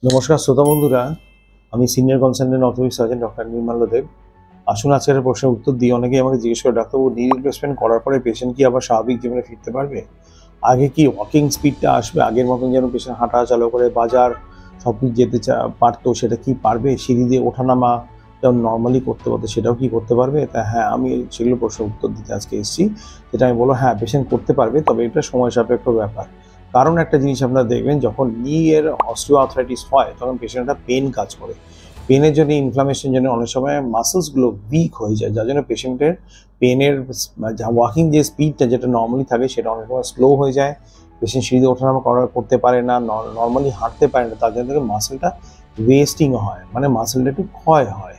নমস্কার শ্রোতা বন্ধুরা, আমি senior consultant orthopaedic surgeon doctor Nirmalya Deb. আসুন আজকের প্রশ্নের উত্তর দিই। অনেকেই আমাকে জিজ্ঞেস করে, ডাক্তারবাবু নি রিপ্লেসমেন্ট করার পরে পেশেন্ট কি আবার স্বাভাবিক জীবনে ফিরতে পারবে? আগে কি ওয়াকিং স্পিডটা আসবে? আগের মতন যেন পেশেন্ট হাঁটা চালু করে বাজার সব কিছু যেতে পারতো, সেটা কি পারবে? সিঁড়ি দিয়ে ওঠানামা যেমন নর্মালি করতে পারতো, সেটাও কি করতে পারবে? তা হ্যাঁ, আমি সেগুলো প্রশ্নের উত্তর দিতে আজকে এসেছি। যেটা আমি বলবো, হ্যাঁ পেশেন্ট করতে পারবে, তবে এটা সময় সাপেক্ষ ব্যাপার। কারণ একটা জিনিস আপনারা দেখবেন, যখন নি এর অস্টিও আর্থ্রাইটিস হয় তখন পেশেন্টটা পেন কাজ করে। পেনের জন্য, ইনফ্লামেশন জন্য অনেক সময় মাসেলসগুলো উইক হয়ে যায়, যার জন্য পেশেন্টের পেনের ওয়াকিং যে স্পিডটা যেটা নর্মালি থাকে সেটা অনেক সময় স্লো হয়ে যায়। পেশেন্ট সিঁড়িতে ওঠানামা করতে পারে না, নর্মালি হাঁটতে পারে না, তার জন্য মাসেলটা ওয়েস্টিং হয়, মানে মাসেলটা একটু ক্ষয় হয়।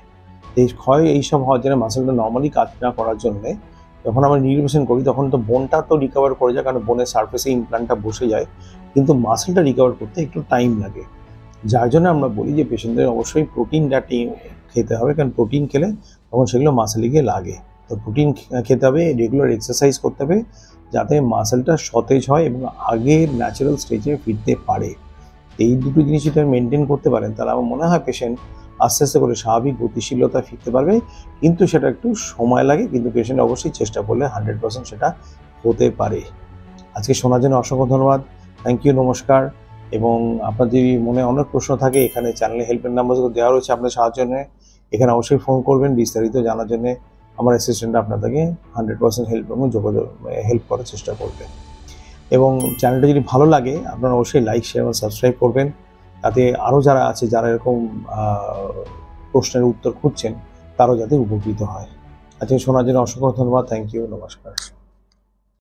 এই ক্ষয় এইসব হওয়ার জন্য মাসেলটা নর্মালি কাজ না করার জন্যে যখন আমরা রিহ্যাবিলিটেশন করি তখন তো বোনটা তো রিকভার করে যায়, কারণ বোনের সারফেসে ইমপ্ল্যান্টটা বসে যায়, কিন্তু মাসেলটা রিকভার করতে একটু টাইম লাগে। যার জন্য আমরা বলি যে পেশেন্টদের অবশ্যই প্রোটিনটা খেতে হবে, কারণ প্রোটিন খেলে তখন সেগুলো মাসেলে গিয়ে লাগে। তো প্রোটিন খেতে হবে, রেগুলার এক্সারসাইজ করতে হবে, যাতে মাসেলটা সতেজ হয় এবং আগের ন্যাচারাল স্টেজে ফিরতে পারে। এই দুটো জিনিস যদি মেনটেন করতে পারেন, তাহলে আমার মনে হয় পেশেন্ট আস্তে আস্তে করে স্বাভাবিক গতিশীলতা ফিরতে পারবে। কিন্তু সেটা একটু সময় লাগে, কিন্তু পেশেন্ট অবশ্যই চেষ্টা করলে 100% সেটা হতে পারে। আজকে শোনার জন্য অসংখ্য ধন্যবাদ। থ্যাংক ইউ, নমস্কার। এবং আপনার যদি মনে অনেক প্রশ্ন থাকে, এখানে চ্যানেলে হেল্পলাইন নাম্বারগুলো দেওয়া রয়েছে আপনাদের সাহায্যের জন্য। এখানে অবশ্যই ফোন করবেন বিস্তারিত জানার জন্য। আমার অ্যাসিস্ট্যান্ট আপনাদেরকে 100% হেল্প করার চেষ্টা করবে। এবং চ্যানেলটা যদি ভালো লাগে আপনারা অবশ্যই লাইক, শেয়ার এবং সাবস্ক্রাইব করবেন, তাতে আরও যারা আছে, যারা এরকম প্রশ্নের উত্তর খুঁজছেন, তারাও যাতে উপকৃত হয়। আজকে শোনার জন্য অসংখ্য ধন্যবাদ। থ্যাংক ইউ, নমস্কার।